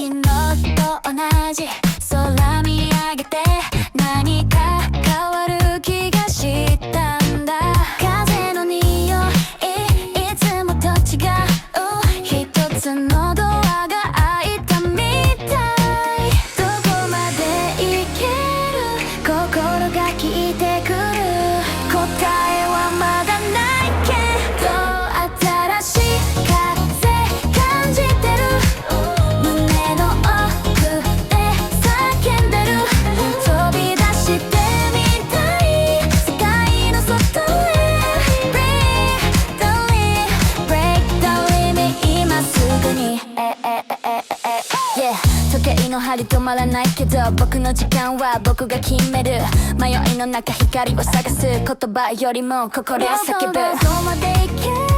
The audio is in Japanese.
昨日と同じ空見上げて何か変わる気がしたんだ。風の匂いいつもと違う一つのドアが開いたみたい。どこまで行ける心が聞いてくる答えはまだないけど新しい風感じてる胸の奥で叫んでる飛び出してみたい世界の外へ Break the limit Break the limit 今すぐにYeah 時計の針止まらないけど僕の時間は僕が決める迷いの中光を探す言葉よりも心を叫ぶどこまで行け